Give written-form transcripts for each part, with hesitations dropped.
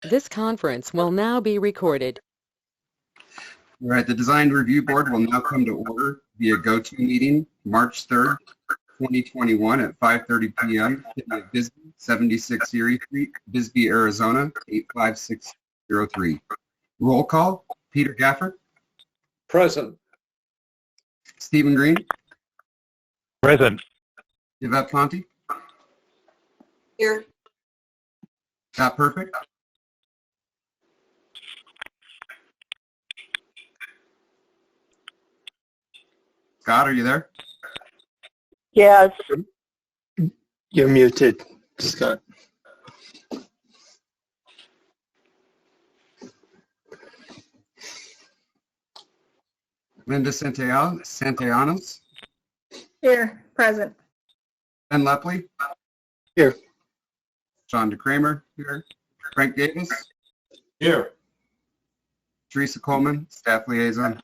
This conference will now be recorded. All right, the Design Review Board will now come to order via go-to meeting March 3rd, 2021 at 5:30 p.m. City of Bisbee, 76 Erie Street, Bisbee, Arizona, 85603. Roll call, Peter Gafford. Present. Stephen Green. Present. Yvette Ponte. Here. Scott Perfect. Scott, are you there? Yes. You're muted, Scott. Linda Santillanos. Here. Present. Ben Lepley. Here. John DeCramer here. Frank Davis. Here. Teresa Coleman, staff liaison.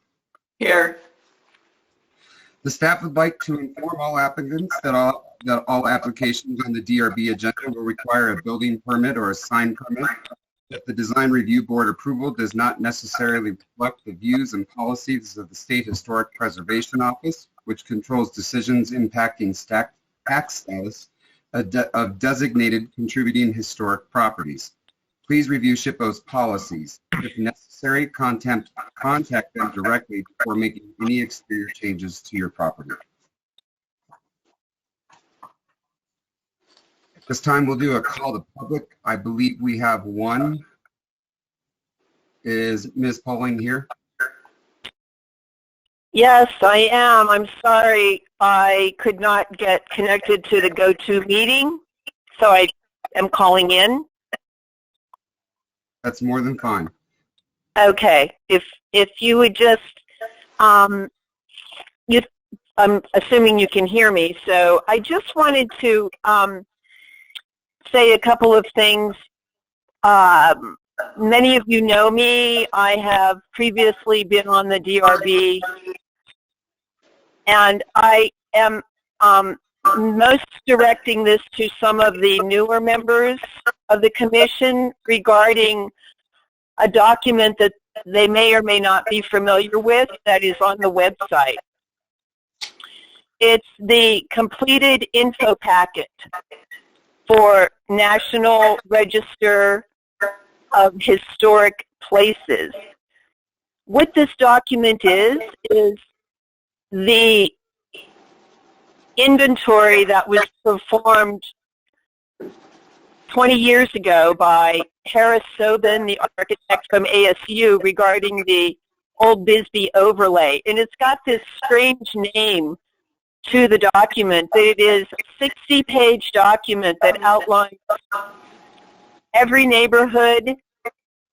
Here. The staff would like to inform all applicants that all applications on the DRB agenda will require a building permit or a sign permit. That the Design Review Board approval does not necessarily reflect the views and policies of the State Historic Preservation Office, which controls decisions impacting tax status of designated contributing historic properties. Please review SHPO's policies. If necessary, contact them directly before making any exterior changes to your property. At this time, we'll do a call to public. I believe we have one. Is Ms. Pauling here? Yes, I am. I'm sorry I could not get connected to the go-to meeting, so I am calling in. That's more than fine. Okay. If you would just, I'm assuming you can hear me, so I just wanted to say a couple of things. Many of you know me. I have previously been on the DRB, and I am most directing this to some of the newer members of the commission regarding a document that they may or may not be familiar with that is on the website. It's the completed info packet for National Register of Historic Places. What this document is the inventory that was performed 20 years ago by Harris Sobin, the architect from ASU, regarding the Old Bisbee overlay. And it's got this strange name to the document. It is a 60-page document that outlines every neighborhood,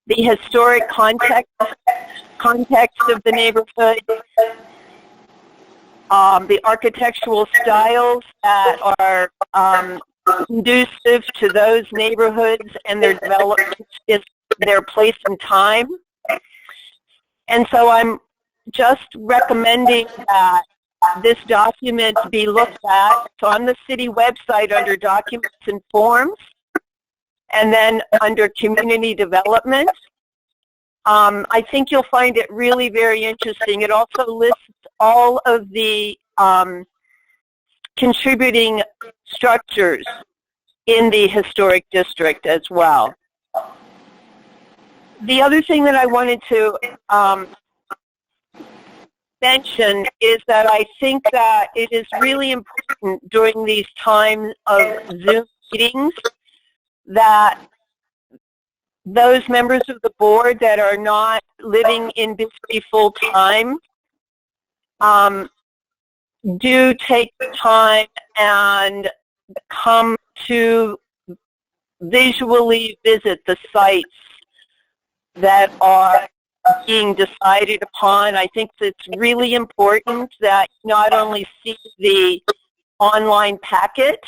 the historic context of the neighborhood, the architectural styles that are conducive to those neighborhoods and their development, their place and time. And so I'm just recommending that this document be looked at. It's on the city website under Documents and Forms, and then under Community Development. I think you'll find it really very interesting. It also lists all of the contributing structures in the historic district as well. The other thing that I wanted to mention is that I think that it is really important during these times of Zoom meetings that those members of the board that are not living in Bisbee full-time do take the time and come to visually visit the sites that are being decided upon. I think it's really important that you not only see the online packet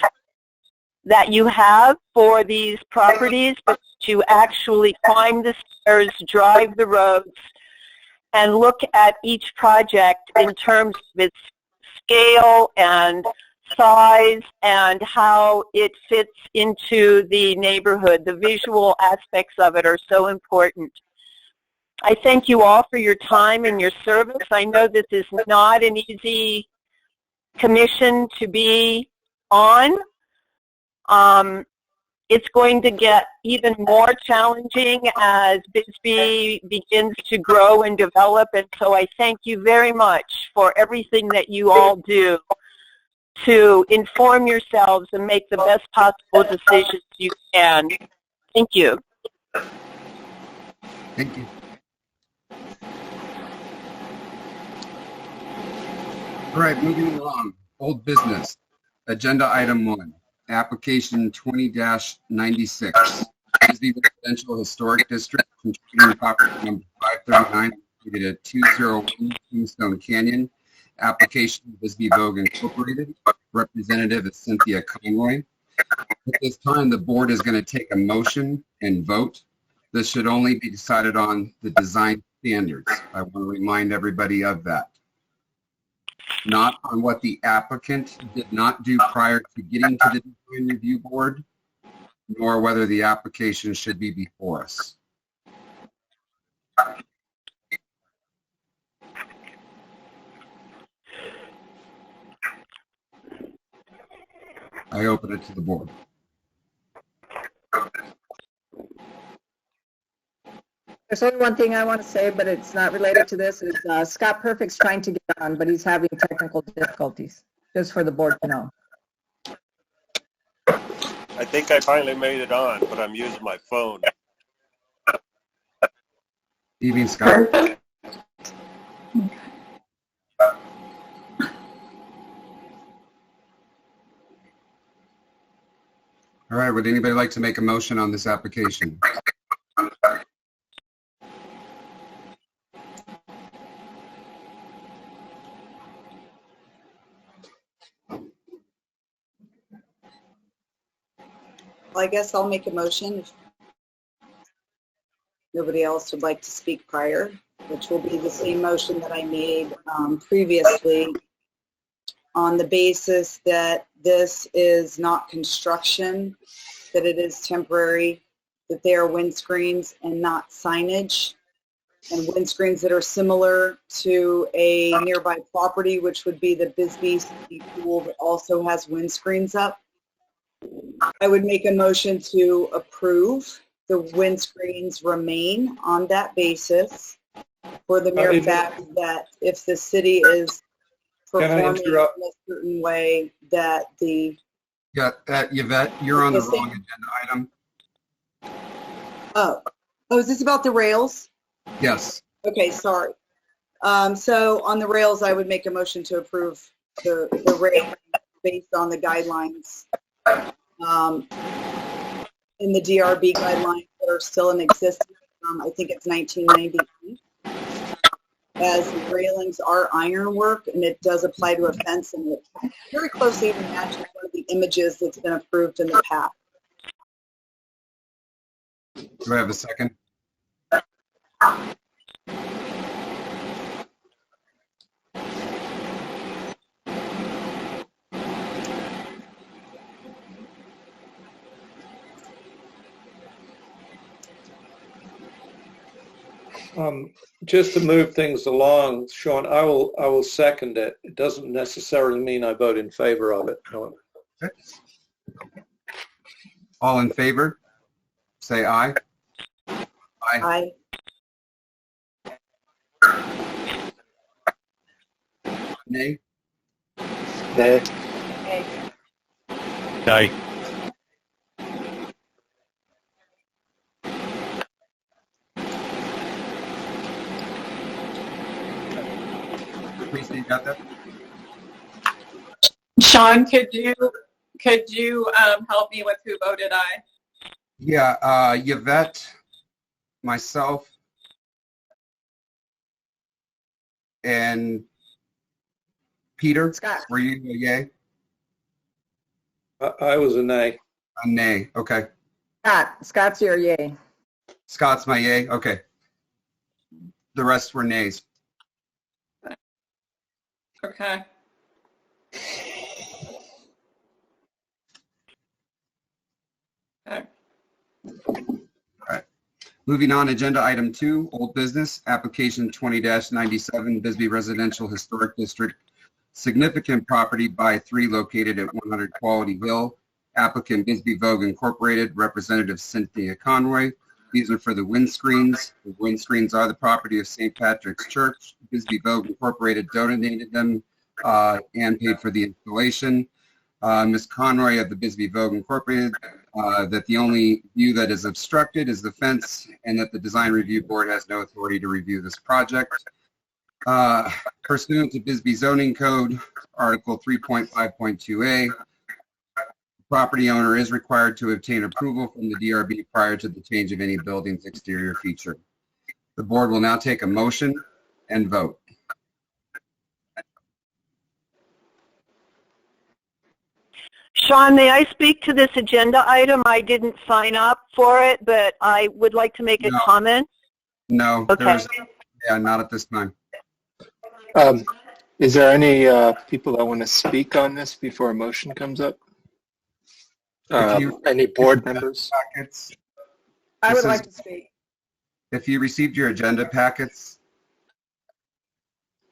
that you have for these properties, but to actually climb the stairs, drive the roads, and look at each project in terms of its scale and size and how it fits into the neighborhood. The visual aspects of it are so important. I thank you all for your time and your service. I know this is not an easy commission to be on. It's going to get even more challenging as Bisbee begins to grow and develop, and so I thank you very much for everything that you all do to inform yourselves and make the best possible decisions you can. Thank you. Thank you. All right, moving along. Old business. Agenda item 1. Application 20-96. Bisbee Residential Historic District, contributing property number 539, located at 201 Tombstone Canyon. Application Bisbee Vogue Incorporated. Representative is Cynthia Conroy. At this time, the board is going to take a motion and vote. This should only be decided on the design standards. I want to remind everybody of that. Not on what the applicant did not do prior to getting to the design review board, nor whether the application should be before us. I open it to the board. There's only one thing I want to say, but it's not related to this, is Scott Perfect's trying to get on, but he's having technical difficulties, just for the board to know. I think I finally made it on, but I'm using my phone. Evening, Scott. All right, would anybody like to make a motion on this application? Well, I guess I'll make a motion if nobody else would like to speak prior, which will be the same motion that I made previously, on the basis that this is not construction, that it is temporary, that they are windscreens and not signage, and windscreens that are similar to a nearby property, which would be the Bisbee City Pool that also has windscreens up. I would make a motion to approve the windscreens remain on that basis, for the mere fact that if the city is performing in a certain way, that the... Yeah, Yvette, you're on the wrong agenda item. Oh, is this about the rails? Yes. Okay, sorry. So on the rails, I would make a motion to approve the rail based on the guidelines in the DRB guidelines that are still in existence. I think it's 1998. As the railings are ironwork, and it does apply to a fence, and it very closely matches one of the images that's been approved in the past. Do I have a second? Just to move things along, Sean, I will second it. It doesn't necessarily mean I vote in favor of it. However. Okay. All in favor? Say aye. Aye. Aye. Nay? Nay. Nay. Lisa, you got that? Sean, could you help me with who voted aye? Yeah, Yvette, myself, and Peter. Scott. Were you a yay? I was a nay. A nay. Okay. Scott's your yay. Scott's my yay. Okay. The rest were nays. Okay. Moving on, agenda item 2, old business, application 20-97, Bisbee Residential Historic District, significant property by 3 located at 100 Quality Hill. Applicant Bisbee Vogue Incorporated, Representative Cynthia Conroy. These are for the windscreens. The windscreens are the property of St. Patrick's Church. Bisbee Vogue Incorporated donated them and paid for the installation. Ms. Conroy of the Bisbee Vogue Incorporated, that the only view that is obstructed is the fence and that the Design Review Board has no authority to review this project. Pursuant to Bisbee Zoning Code, Article 3.5.2a, property owner is required to obtain approval from the DRB prior to the change of any building's exterior feature. The board will now take a motion and vote. Sean, may I speak to this agenda item? I didn't sign up for it, but I would like to make a comment. No, Okay. Not at this time. Is there any people that want to speak on this before a motion comes up? Any board members? Packets, I would like to speak. if you received your agenda packets,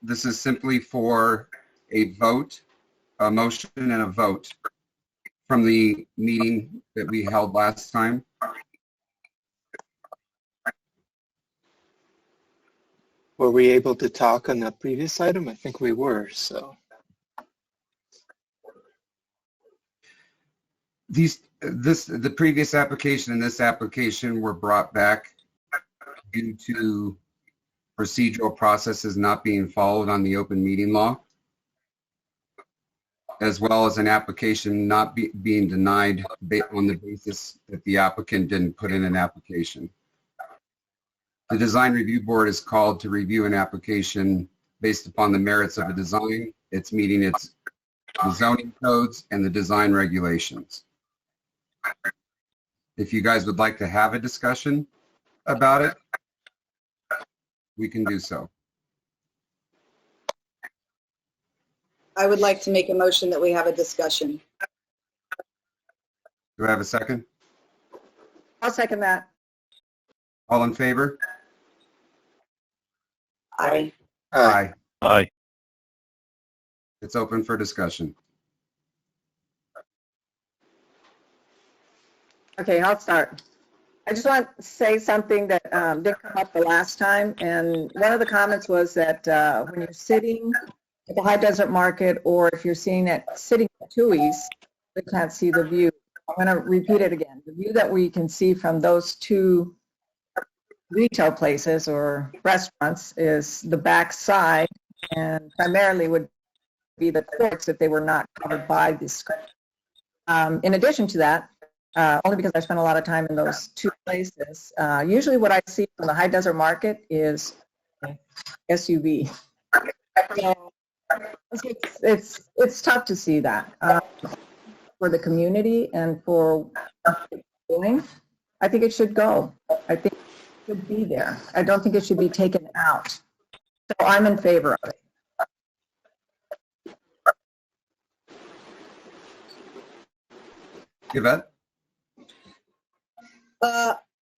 this is simply for a vote, a motion and a vote from the meeting that we held last time. Were we able to talk on the previous item? I think we were, so. The previous application and this application were brought back due to procedural processes not being followed on the open meeting law, as well as an application not being denied on the basis that the applicant didn't put in an application. The Design Review Board is called to review an application based upon the merits of a design. It's meeting the zoning codes and the design regulations. If you guys would like to have a discussion about it, we can do so. I would like to make a motion that we have a discussion. Do I have a second? I'll second that. All in favor? Aye. Aye. Aye. It's open for discussion. Okay, I'll start. I just want to say something that did come up the last time, and one of the comments was that when you're sitting at the High Desert Market, or if you're sitting at Tui's, we can't see the view. I'm going to repeat it again. The view that we can see from those 2 retail places or restaurants is the back side, and primarily would be the courts if they were not covered by this script. In addition to that, only because I spent a lot of time in those 2 places, usually what I see from the High Desert Market is SUV. So it's tough to see that. For the community and for what it's doing, I think it should go. I think it should be there. I don't think it should be taken out. So I'm in favor of it. Yvette?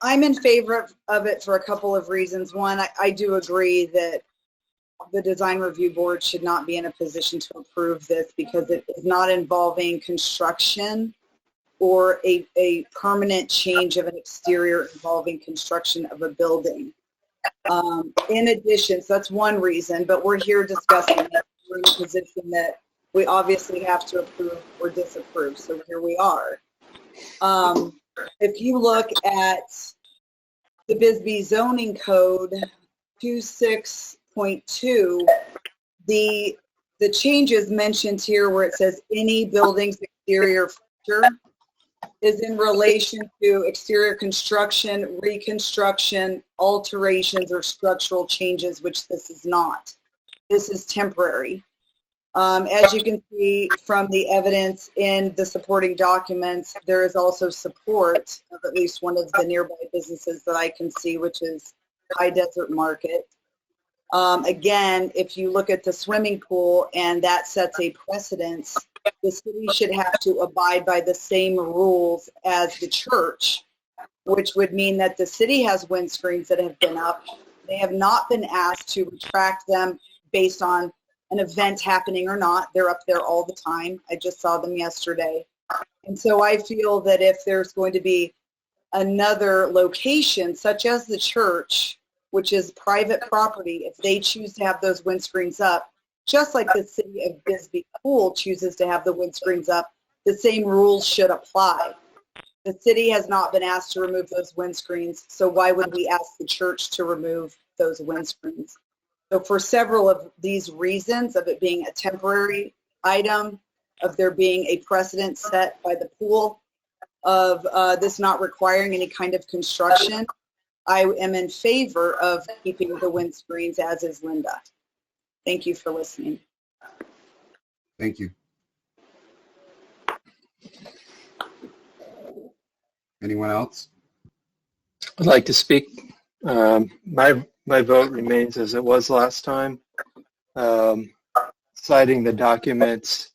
I'm in favor of it for a couple of reasons. One, I do agree that the Design Review Board should not be in a position to approve this because it is not involving construction or a permanent change of an exterior involving construction of a building. In addition, so that's one reason, but we're here discussing that. We're in a position that we obviously have to approve or disapprove, so here we are. If you look at the Bisbee Zoning Code 26.2, the changes mentioned here where it says any building's exterior feature is in relation to exterior construction, reconstruction, alterations, or structural changes, which this is not. This is temporary. As you can see from the evidence in the supporting documents, there is also support of at least one of the nearby businesses that I can see, which is High Desert Market. Again, if you look at the swimming pool and that sets a precedence, the city should have to abide by the same rules as the church which would mean that the city has windscreens that have been up. They have not been asked to retract them based on an event happening or not. They're up there all the time. I just saw them yesterday. And so I feel that if there's going to be another location, such as the church, which is private property, if they choose to have those windscreens up, just like the city of Bisbee Pool chooses to have the windscreens up, the same rules should apply. The city has not been asked to remove those windscreens, so why would we ask the church to remove those windscreens? So for several of these reasons, of it being a temporary item, of there being a precedent set by the pool, of this not requiring any kind of construction, I am in favor of keeping the windscreens, as is Linda. Thank you for listening. Thank you. Anyone else? I'd like to speak. My vote remains as it was last time, citing the documents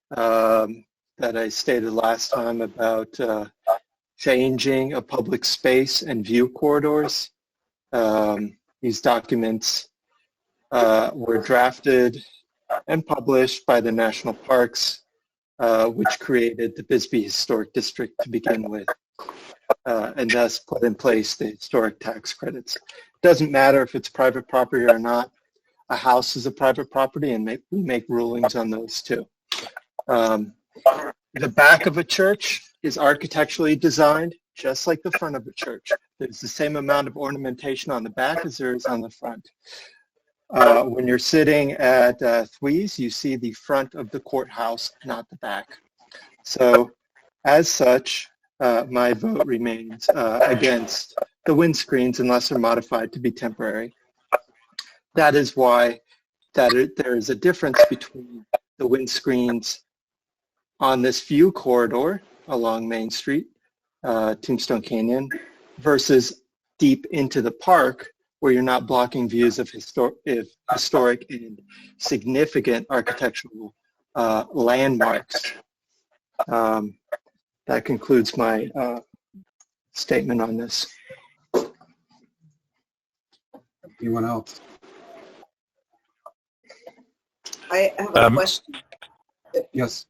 that I stated last time about changing a public space and view corridors. These documents were drafted and published by the National Parks, which created the Bisbee Historic District to begin with, and thus put in place the historic tax credits. It doesn't matter if it's private property or not. A house is a private property, and we make rulings on those too. The back of a church is architecturally designed just like the front of a church. There's the same amount of ornamentation on the back as there is on the front. When you're sitting at Thwees, you see the front of the courthouse, not the back. So as such, my vote remains against the windscreens unless they're modified to be temporary. That is why there is a difference between the windscreens on this view corridor along Main Street, Tombstone Canyon, versus deep into the park where you're not blocking views of historic and significant architectural landmarks. That concludes my statement on this. Anyone else? I have a question. Yes.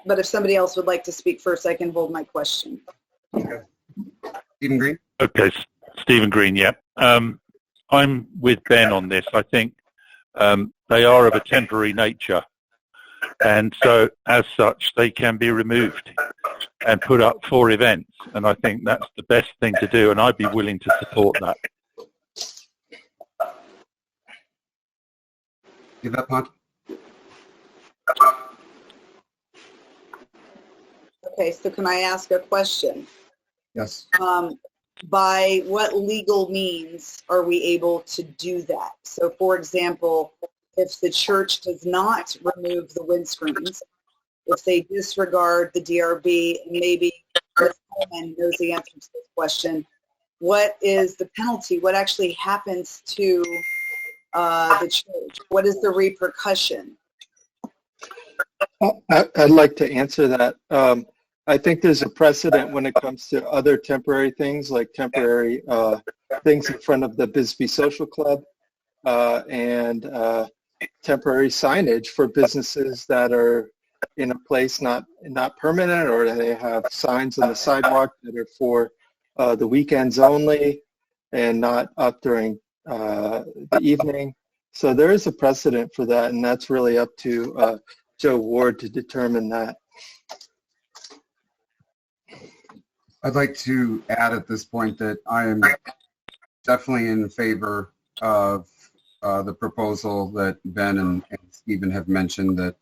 But if somebody else would like to speak first, I can hold my question. Okay. Stephen Green? Okay, Stephen Green, yeah. I'm with Ben on this. I think they are of a temporary nature, and so as such they can be removed and put up for events, and I think that's the best thing to do, and I'd be willing to support that. Give that Pont. Okay, so can I ask a question? Yes. By what legal means are we able to do that? So, for example, if the church does not remove the windscreens, if they disregard the DRB, and maybe Ms. Coleman knows the answer to this question, what is the penalty? What actually happens to the church? What is the repercussion? I'd like to answer that. I think there's a precedent when it comes to other temporary things, like temporary things in front of the Bisbee Social Club and temporary signage for businesses that are in a place not permanent, or they have signs on the sidewalk that are for the weekends only and not up during the evening. So there is a precedent for that, and that's really up to Joe Ward to determine that. I'd like to add at this point that I am definitely in favor of the proposal that Ben and Stephen have mentioned, that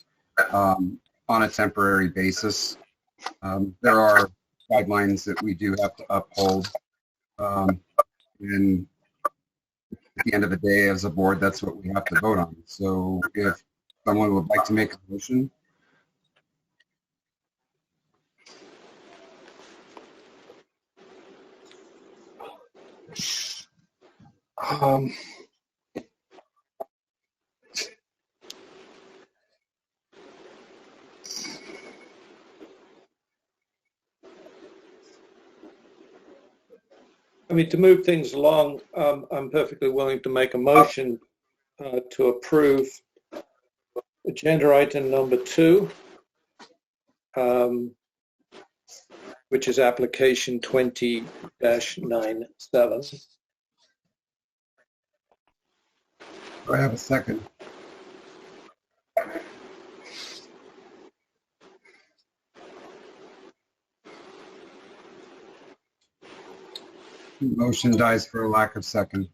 on a temporary basis. There are guidelines that we do have to uphold. And at the end of the day, as a board, that's what we have to vote on. So if someone would like to make a motion. mean, to move things along, I'm perfectly willing to make a motion to approve agenda item number 2, which is application 20-97. Do I have a second? Motion dies for a lack of second.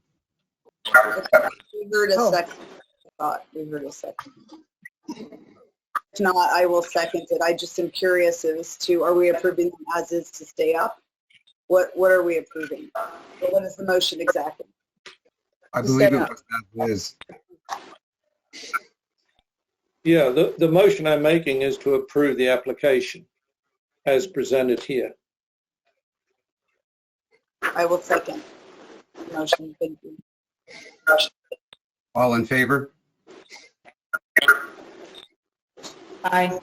We heard a second. I thought we heard a second. If not, I will second it. I just am curious as to, are we approving them as is to stay up? What are we approving? What is the motion exactly? I believe it was as is. Yeah, the motion I'm making is to approve the application as presented here. I will second the motion. Thank you. All in favor? Aye.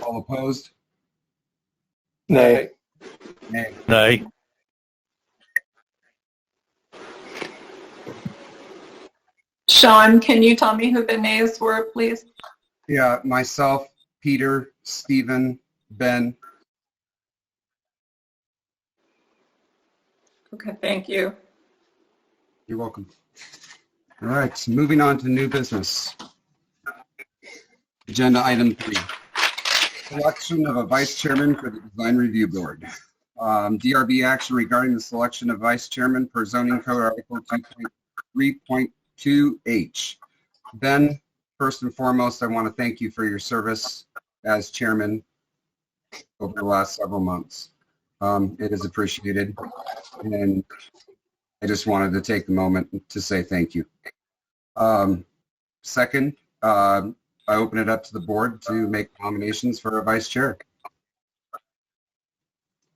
All opposed? Nay. Nay. Nay. Sean, can you tell me who the nays were, please? Yeah, myself, Peter, Stephen, Ben. Okay, thank you. You're welcome. All right, moving on to new business. Agenda item 3. Selection of a vice chairman for the design review board. DRB action regarding the selection of vice chairman per zoning code article 2.3.2H. Ben, first and foremost, I want to thank you for your service as chairman over the last several months. It is appreciated, and I just wanted to take the moment to say thank you. Second, I open it up to the board to make nominations for a vice chair.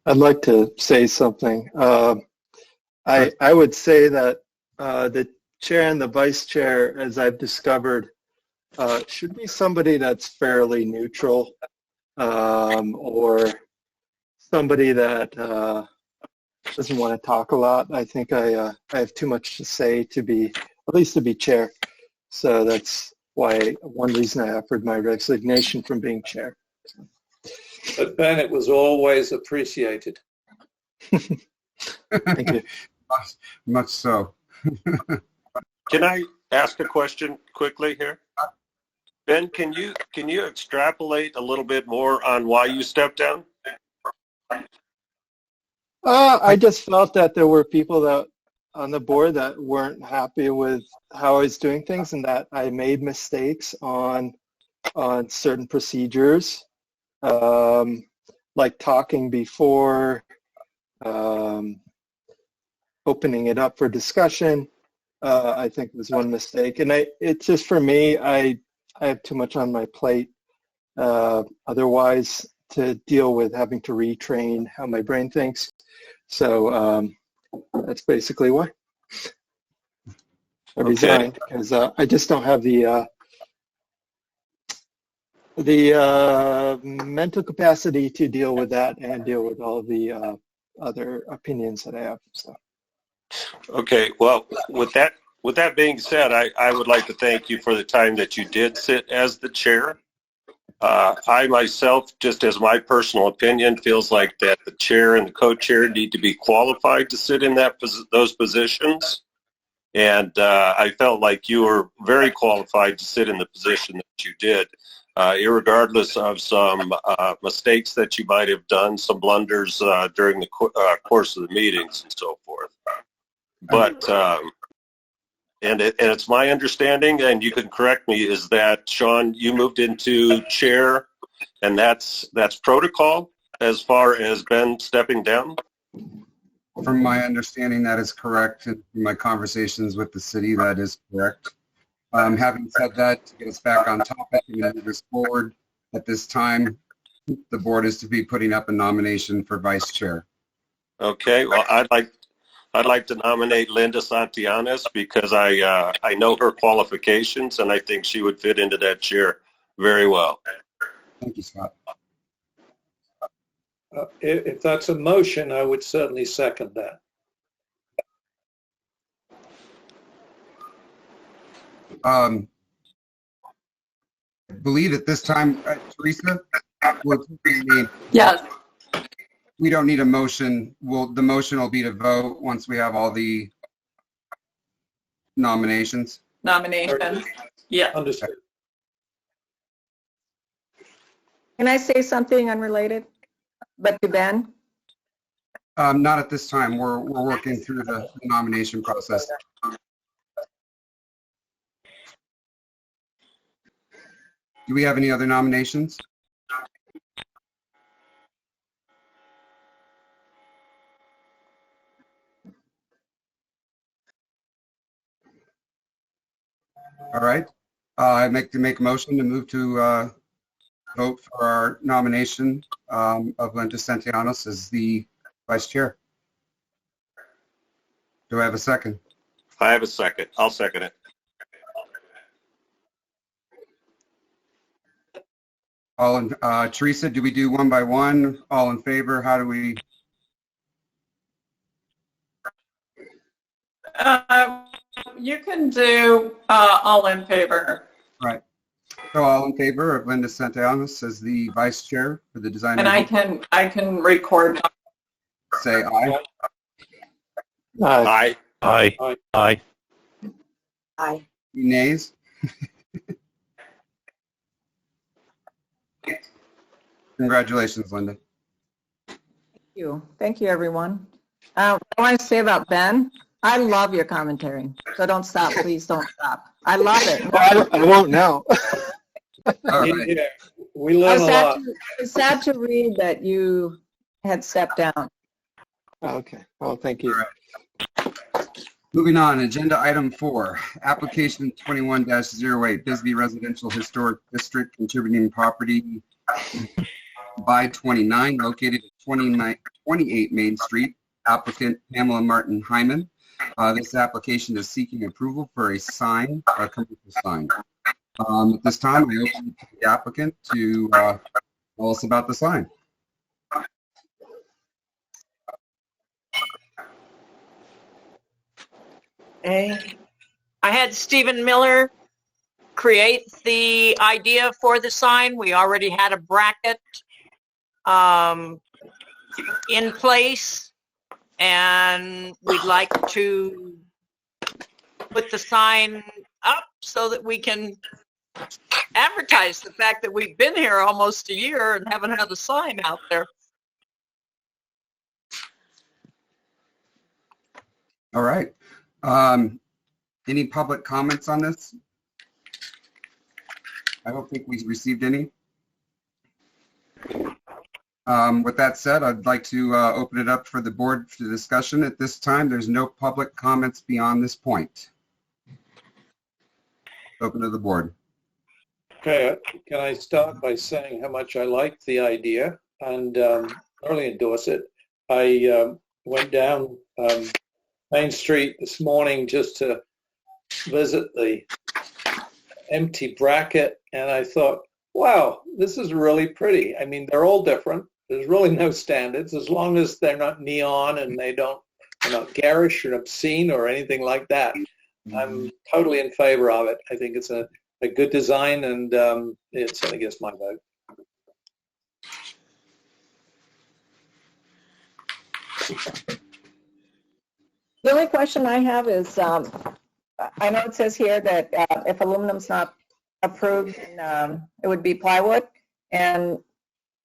I'd like to say something. I would say that the chair and the vice chair, as I've discovered, should be somebody that's fairly neutral, or somebody that doesn't want to talk a lot. I think I have too much to say to be, at least to be chair. So that's why one reason I offered my resignation from being chair. But Ben, it was always appreciated. Thank you. Much so. Can I ask a question quickly here? Ben, can you extrapolate a little bit more on why you stepped down? I just felt that there were people that on the board that weren't happy with how I was doing things, and that I made mistakes on certain procedures, like talking before opening it up for discussion. I think was one mistake, and it's just for me. I have too much on my plate otherwise to deal with having to retrain how my brain thinks. So that's basically why I resigned, because I just don't have the mental capacity to deal with that and deal with all the other opinions that I have. So. Okay, well, with that being said, I would like to thank you for the time that you did sit as the chair. I myself, just as my personal opinion, feels like that the chair and the co-chair need to be qualified to sit in those positions. And I felt like you were very qualified to sit in the position that you did, irregardless of some mistakes that you might have done, some blunders during the course of the meetings and so forth. But and it's my understanding, and you can correct me, is that, Sean, you moved into chair, and that's protocol as far as Ben stepping down? From my understanding, that is correct. In my conversations with the city, that is correct. Having said that, to get us back on topic and move this forward, at this time, the board is to be putting up a nomination for vice chair. Okay, well, I'd like to nominate Linda Santillanes because I know her qualifications, and I think she would fit into that chair very well. Thank you, Scott. If that's a motion, I would certainly second that. I believe at this time, Teresa, Yes. we don't need a motion. The motion will be to vote once we have all the nominations. Nominations. Yeah. Understood. Can I say something unrelated, but to Ben? Not at this time. We're working through the nomination process. Do we have any other nominations? All right. I'd like to make a motion to move to vote for our nomination of Linda Santillanos as the vice chair. Do I have a second? I have a second. I'll second it. All in, Teresa, do we do one by one? All in favor? How do we? You can do all in favor. Right. So all in favor of Linda Santillanos as the vice chair for the design? And I can record. Say aye. Aye. Aye. Aye. Aye. Nays? Congratulations, Linda. Thank you. Thank you, everyone. What I want to say about Ben, I love your commentary. So don't stop. Please don't stop. I love it. Well, I won't now. All right. Yeah, we learn a lot. It's sad to read that you had stepped down. Okay. Well, thank you. Moving on, agenda item 4, application 21-08, Bisbee Residential Historic District contributing property by 29 located at 28 Main Street, applicant Pamela Martin Hyman. This application is seeking approval for a sign, a commercial sign. At this time, I open to the applicant to tell us about the sign. I had Stephen Miller create the idea for the sign. We already had a bracket in place, and we'd like to put the sign up so that we can advertise the fact that we've been here almost a year and haven't had a sign out there. All right. Any public comments on this? I don't think we received any. With that said, I'd like to open it up for the board for discussion. At this time, there's no public comments beyond this point. Open to the board. Okay, can I start by saying how much I like the idea and thoroughly endorse it. I went down Main Street this morning just to visit the empty bracket, and I thought, wow, this is really pretty. I mean, they're all different. There's really no standards as long as they're not neon and they're not garish or obscene or anything like that. I'm totally in favor of it. I think it's a good design, and it certainly gets my vote. The only question I have is, I know it says here that if aluminum's not approved, then, it would be plywood. And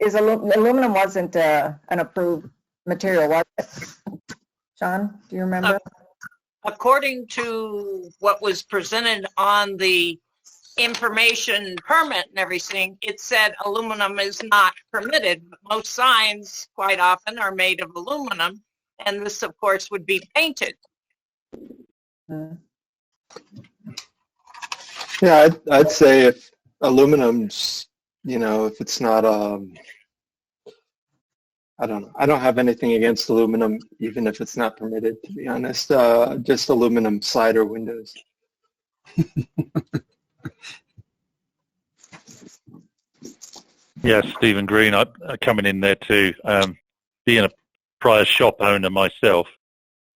aluminum wasn't an approved material, was it? Sean, do you remember? According to what was presented on the information permit and everything, it said aluminum is not permitted. Most signs quite often are made of aluminum, and this, of course, would be painted. Yeah, I'd say if aluminum's, if it's not, I don't know. I don't have anything against aluminum, even if it's not permitted, to be honest. Just aluminum slider windows. Yes, Stephen Green. I'm coming in there too. Being a prior shop owner myself,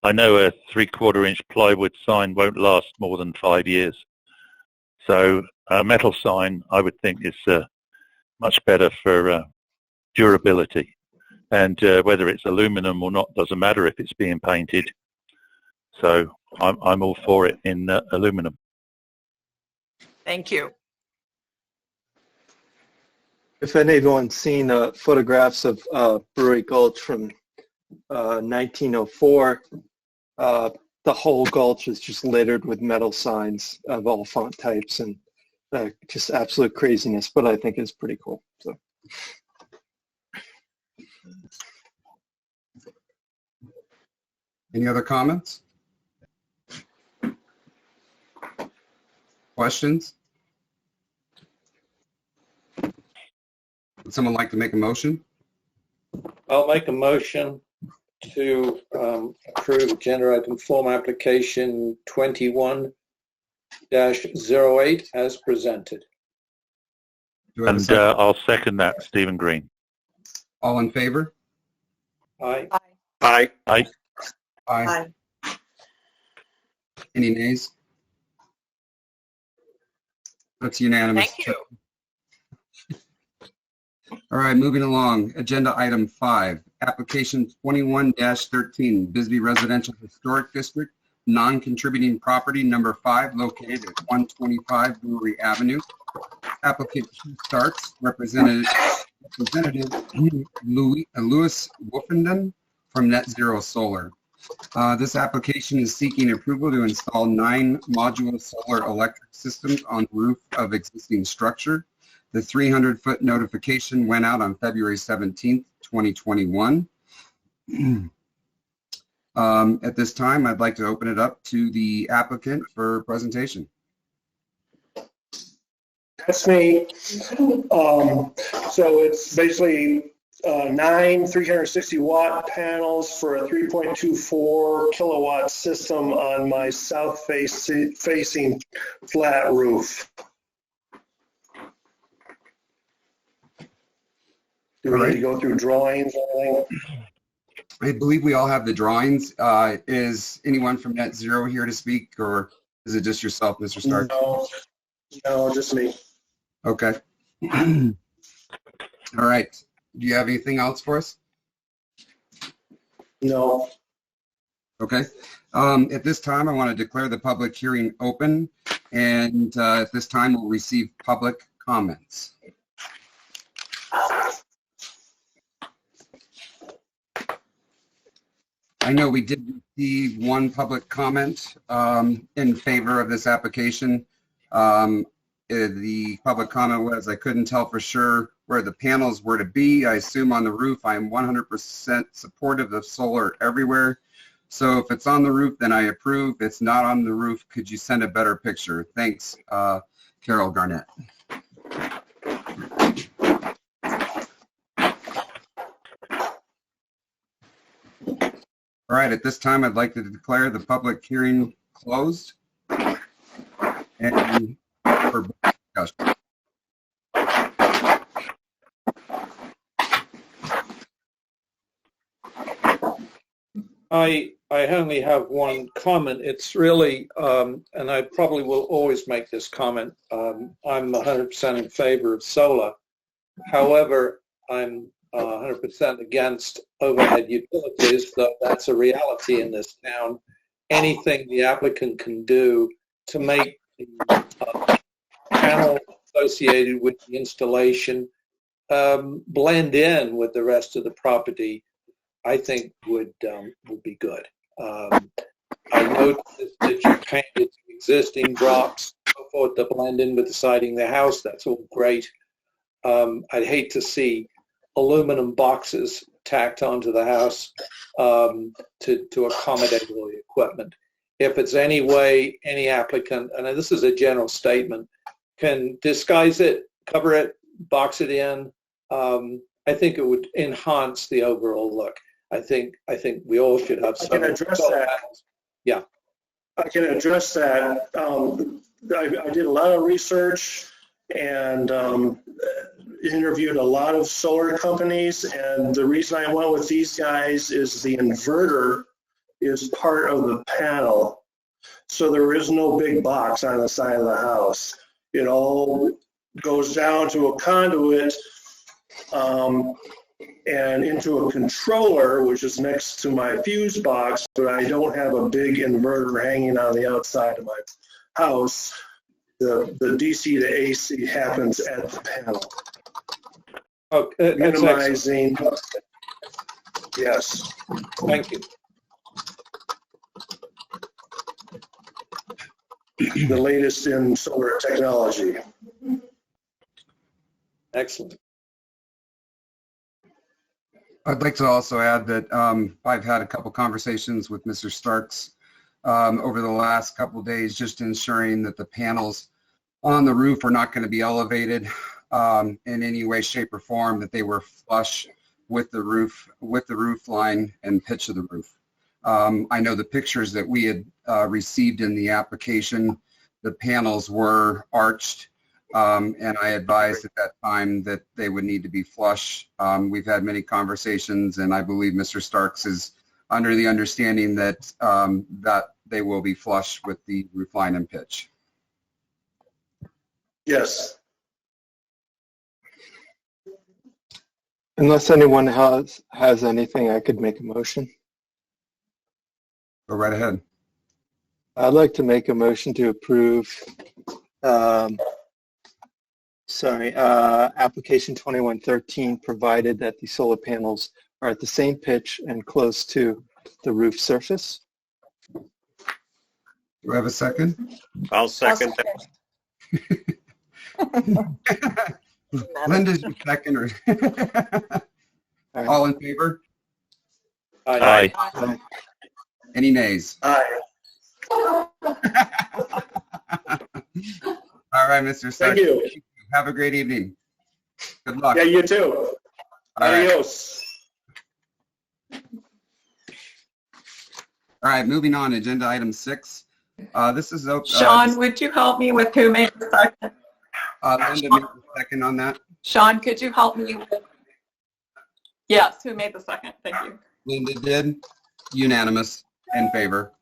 I know a 3/4-inch plywood sign won't last more than 5 years. So a metal sign, I would think, is much better for durability. And whether it's aluminum or not doesn't matter if it's being painted. So I'm all for it in aluminum. Thank you. If anyone's seen photographs of Brewery Gulch from 1904, the whole gulch is just littered with metal signs of all font types and just absolute craziness, but I think it's pretty cool. So. Any other comments? Questions? Would someone like to make a motion? I'll make a motion to approve agenda item form application 21-08 as presented. Do I have a And second? I'll second that, Stephen Green. All in favor? Aye. Aye. Aye. Aye. Any nays? That's unanimous. Thank you. All right, moving along. Agenda item 5, application 21-13, Bisbee Residential Historic District, non-contributing property number 5 located at 125 Brewery Avenue. Application starts. Representative Louis Wolfenden from Net Zero Solar. This application is seeking approval to install 9 modular solar electric systems on the roof of existing structure. The 300-foot notification went out on February 17th, 2021. At this time, I'd like to open it up to the applicant for presentation. That's me. So it's basically 9 360-watt panels for a 3.24 kilowatt system on my south-facing flat roof. Do we need to go through drawings or anything? I believe we all have the drawings. Is anyone from Net Zero here to speak, or is it just yourself, Mr. Stark? No, just me. Okay. All right. Do you have anything else for us? No. Okay. At this time, I want to declare the public hearing open, and at this time, we'll receive public comments. I know we did receive one public comment in favor of this application. The public comment was, I couldn't tell for sure where the panels were to be. I assume on the roof. I am 100% supportive of solar everywhere. So if it's on the roof, then I approve. If it's not on the roof, could you send a better picture? Thanks, Carol Garnett. All right, at this time, I'd like to declare the public hearing closed and for discussion. I only have one comment. It's really, and I probably will always make this comment, I'm 100% in favor of solar. However, I'm 100% against overhead utilities, though that's a reality in this town. Anything the applicant can do to make the panel associated with the installation blend in with the rest of the property, I think would be good. I noticed that you painted existing drops, so forth, to blend in with the siding of the house. That's all great. I'd hate to see aluminum boxes tacked onto the house to accommodate all the equipment. If it's any way any applicant, and this is a general statement, can disguise it, cover it, box it in, I think it would enhance the overall look. I think we all should have some. I can address that. Yeah. I can address that. I did a lot of research and interviewed a lot of solar companies. And the reason I went with these guys is the inverter is part of the panel. So there is no big box on the side of the house. It all goes down to a conduit and into a controller, which is next to my fuse box, but I don't have a big inverter hanging on the outside of my house. The DC to AC happens at the panel. Okay, Minimizing. Yes. Thank you. The latest in solar technology. Excellent. I'd like to also add that I've had a couple conversations with Mr. Starks over the last couple of days, just ensuring that the panels on the roof are not going to be elevated in any way, shape, or form, that they were flush with the roof line and pitch of the roof. I know the pictures that we had received in the application, the panels were arched, and I advised at that time that they would need to be flush. We've had many conversations, and I believe Mr. Starks is under the understanding that that they will be flush with the roof line and pitch. Yes. Unless anyone has anything, I could make a motion. Go right ahead. I'd like to make a motion to approve application 2113, provided that the solar panels are at the same pitch and close to the roof surface. Do I have a second? I'll second that. Linda's your second. Or all in favor? Aye. Aye. Any nays? Aye. All right, Mr. Starks. Thank you. Have a great evening. Good luck. Yeah, you too. All right. Adios. All right, moving on, agenda item 6. This is Sean, would you help me with who made the second? Linda made the second on that. Sean, could you help me with? Yes, who made the second? Thank you. Linda did. Unanimous. In favor.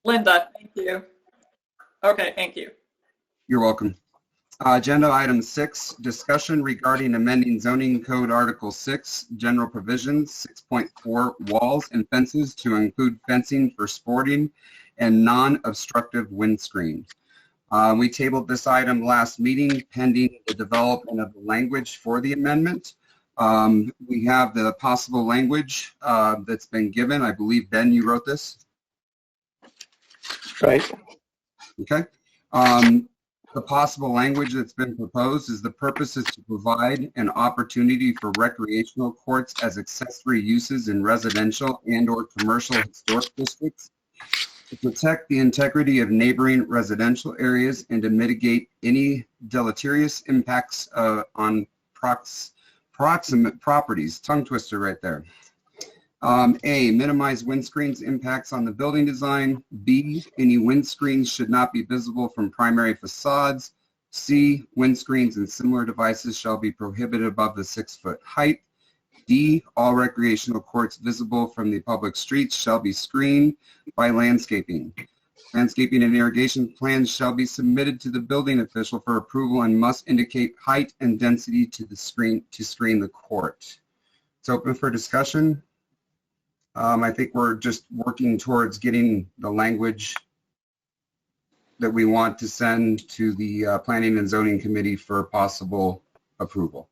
Linda, thank you. Okay, thank you. You're welcome. Agenda item 6, discussion regarding amending zoning code article 6, general provisions 6.4, walls and fences to include fencing for sporting and non-obstructive windscreen. We tabled this item last meeting pending the development of the language for the amendment. We have the possible language that's been given. I believe, Ben, you wrote this. Right. Okay. The possible language that's been proposed is the purpose is to provide an opportunity for recreational courts as accessory uses in residential and or commercial historic districts, to protect the integrity of neighboring residential areas and to mitigate any deleterious impacts on proximate properties. Tongue twister right there. A, minimize windscreens impacts on the building design. B, any windscreens should not be visible from primary facades. C, windscreens and similar devices shall be prohibited above the 6-foot height. D, all recreational courts visible from the public streets shall be screened by landscaping. Landscaping and irrigation plans shall be submitted to the building official for approval and must indicate height and density to the screen to screen the court. It's open for discussion. I think we're just working towards getting the language that we want to send to the Planning and Zoning Committee for possible approval.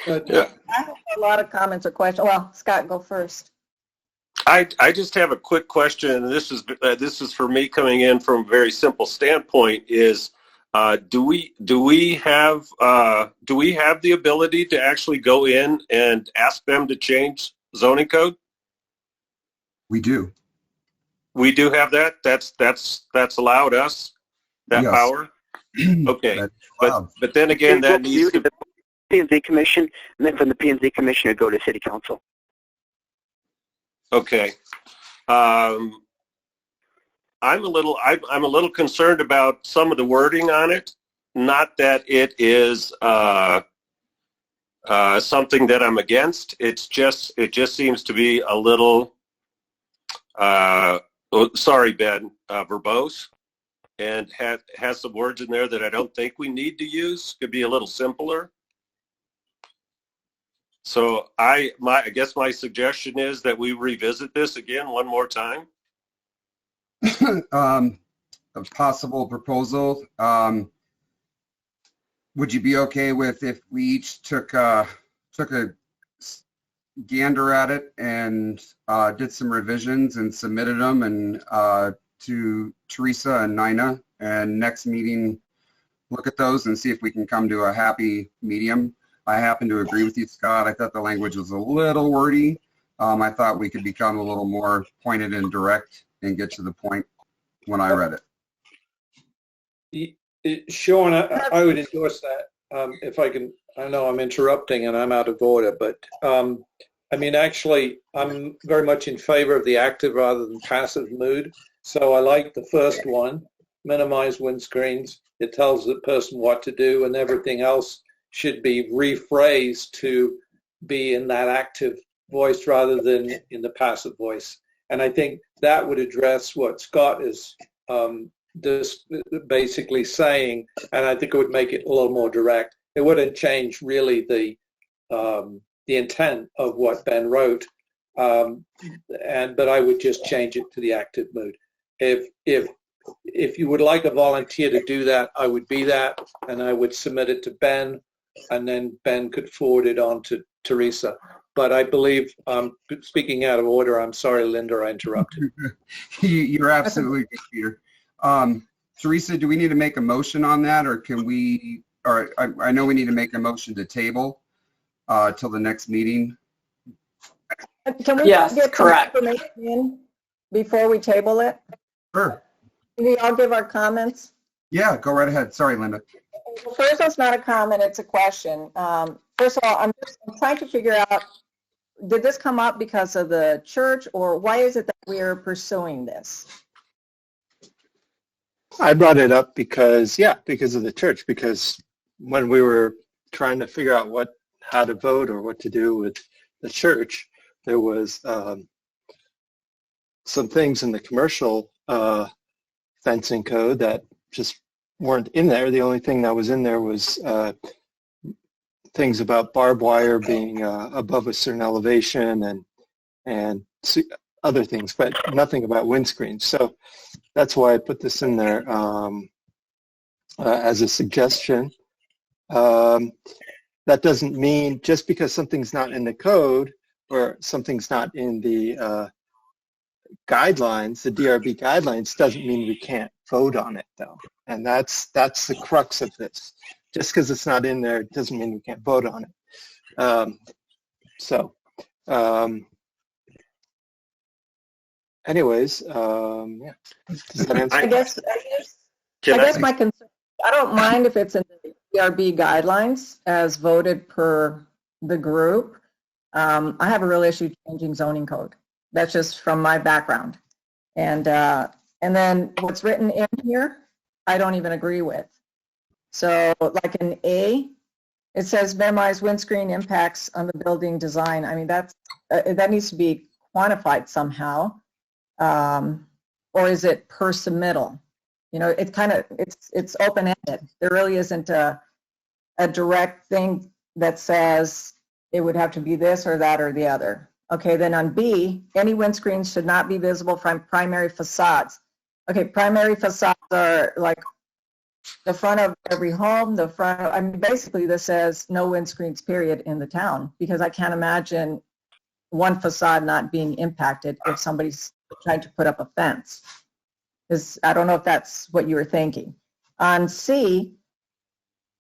Yeah. I have a lot of comments or questions. Well, Scott, go first. I just have a quick question, and this is for me coming in from a very simple standpoint. Is do we have the ability to actually go in and ask them to change zoning code? We do. We do have that. That's allowed us that Yes. power. Okay, but then again, that needs to. P&Z Commission, and then from the P&Z Commission, you go to City Council. Okay. I'm a little concerned about some of the wording on it. not that it is something that I'm against. It just seems to be a little, sorry, Ben, verbose, and has some words in there that I don't think we need to use. Could be a little simpler. So I guess my suggestion is that we revisit this again one more time. A possible proposal. Would you be okay with if we each took a gander at it and did some revisions and submitted them and to Teresa and Nina, and next meeting look at those and see if we can come to a happy medium? I happen to agree with you, Scott. I thought the language was a little wordy. I thought we could become a little more pointed and direct and get to the point when I read it. Sean, I would endorse that if I can. I know I'm interrupting and I'm out of order, but I mean, actually, I'm very much in favor of the active rather than passive mood. So I like the first one, minimize windscreens. It tells the person what to do, and everything else should be rephrased to be in that active voice rather than in the passive voice. And I think that would address what Scott is just basically saying, and I think it would make it a little more direct. It wouldn't change really the intent of what Ben wrote, but I would just change it to the active mood. If you would like a volunteer to do that, I would be that, and I would submit it to Ben, and then Ben could forward it on to Teresa. But I believe, speaking out of order, I'm sorry, Linda, I interrupted. You're absolutely good, Peter. Teresa, do we need to make a motion on that, or can we, or I know we need to make a motion to table till the next meeting. Can we get correct information in before we table it? Sure. Can we all give our comments? Yeah, go right ahead. Sorry, Linda. Well, first, it's not a comment, it's a question. First of all, I'm trying to figure out, did this come up because of the church, or why is it that we're pursuing this? I brought it up because of the church, because when we were trying to figure out how to vote or what to do with the church, there was some things in the commercial fencing code that just weren't in there. The only thing that was in there was things about barbed wire being above a certain elevation and other things, but nothing about windscreens. So that's why I put this in there as a suggestion. That doesn't mean just because something's not in the code or something's not in the guidelines, the DRB guidelines, doesn't mean we can't vote on it, though. And that's the crux of this. Just because it's not in there doesn't mean we can't vote on it. Anyways, yeah. Does that answer? I guess my concern, I don't mind if it's in the DRB guidelines as voted per the group. I have a real issue changing zoning code. That's just from my background. And then what's written in here, I don't even agree with. So like in A, it says minimize windscreen impacts on the building design. I mean, that needs to be quantified somehow. Or is it per submittal? You know, it's open-ended. There really isn't a direct thing that says it would have to be this or that or the other. Okay, then on B, any windscreens should not be visible from primary facades. Okay, primary facades are like the front of every home, I mean, basically this says no windscreens, period, in the town, because I can't imagine one facade not being impacted if somebody's trying to put up a fence. I don't know if that's what you were thinking. On C,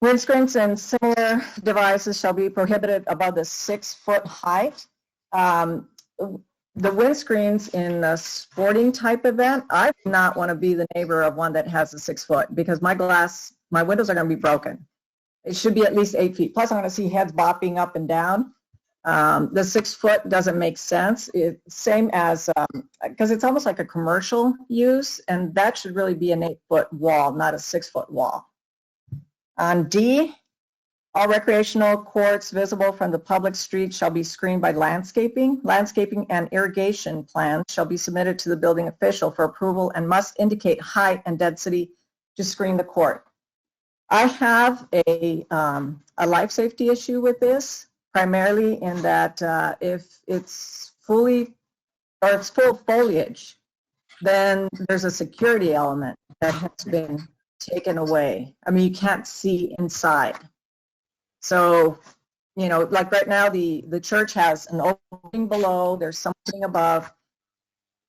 windscreens and similar devices shall be prohibited above the 6-foot height. The windscreens in a sporting type event, I do not want to be the neighbor of one that has a 6 foot, because my windows are going to be broken. It should be at least 8 feet. Plus I'm going to see heads bopping up and down. The 6 foot doesn't make sense. Same as, because it's almost like a commercial use, and that should really be an 8-foot wall, not a 6-foot wall. On D, all recreational courts visible from the public streets shall be screened by landscaping. Landscaping and irrigation plans shall be submitted to the building official for approval and must indicate height and density to screen the court. I have a life safety issue with this, primarily in that if it's fully, or it's full foliage, then there's a security element that has been taken away. I mean, you can't see inside. So, you know, like right now, the church has an opening below, there's something above.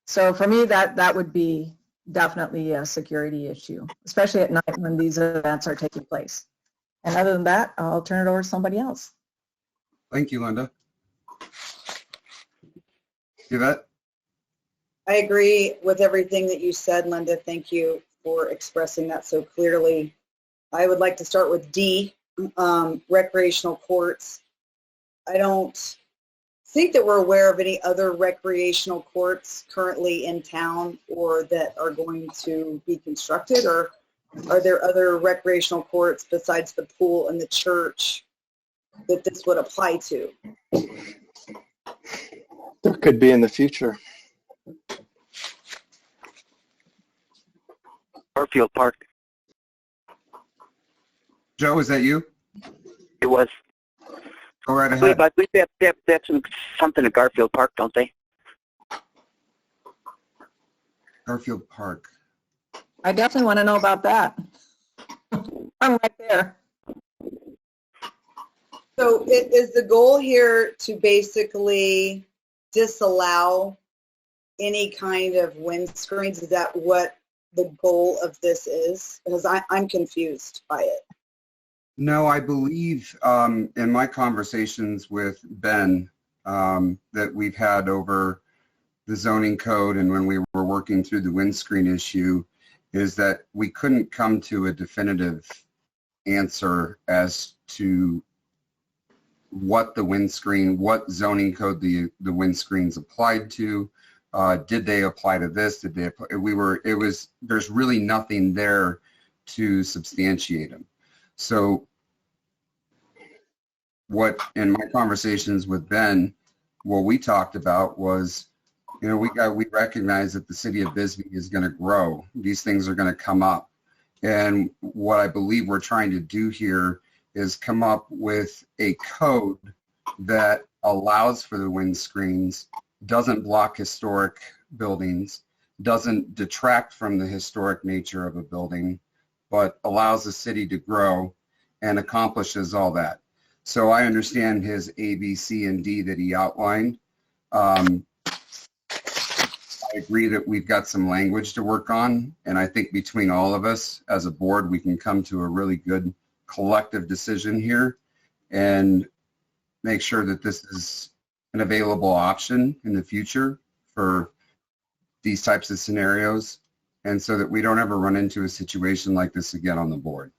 So for me, that would be definitely a security issue, especially at night when these events are taking place. And other than that, I'll turn it over to somebody else. Thank you, Linda. Yvette? I agree with everything that you said, Linda. Thank you for expressing that so clearly. I would like to start with D, recreational courts. I don't think that we're aware of any other recreational courts currently in town or that are going to be constructed, or are there other recreational courts besides the pool and the church that this would apply to? There could be in the future. Garfield Park. Joe, is that you? It was. Go right ahead. I believe they have something at Garfield Park, don't they? Garfield Park. I definitely want to know about that. I'm right there. So is the goal here to basically disallow any kind of windscreens? Is that what the goal of this is? Because I'm confused by it. No, I believe in my conversations with Ben that we've had over the zoning code and when we were working through the windscreen issue, is that we couldn't come to a definitive answer as to what the windscreen, what zoning code the windscreens applied to. Did they apply to this? Did they apply? There's really nothing there to substantiate them. So what, in my conversations with Ben, what we talked about was, you know, we recognize that the city of Bisbee is going to grow. These things are going to come up. And what I believe we're trying to do here is come up with a code that allows for the windscreens, doesn't block historic buildings, doesn't detract from the historic nature of a building, but allows the city to grow and accomplishes all that. So I understand his A, B, C, and D that he outlined. I agree that we've got some language to work on, and I think between all of us as a board, we can come to a really good collective decision here and make sure that this is an available option in the future for these types of scenarios, and so that we don't ever run into a situation like this again on the board.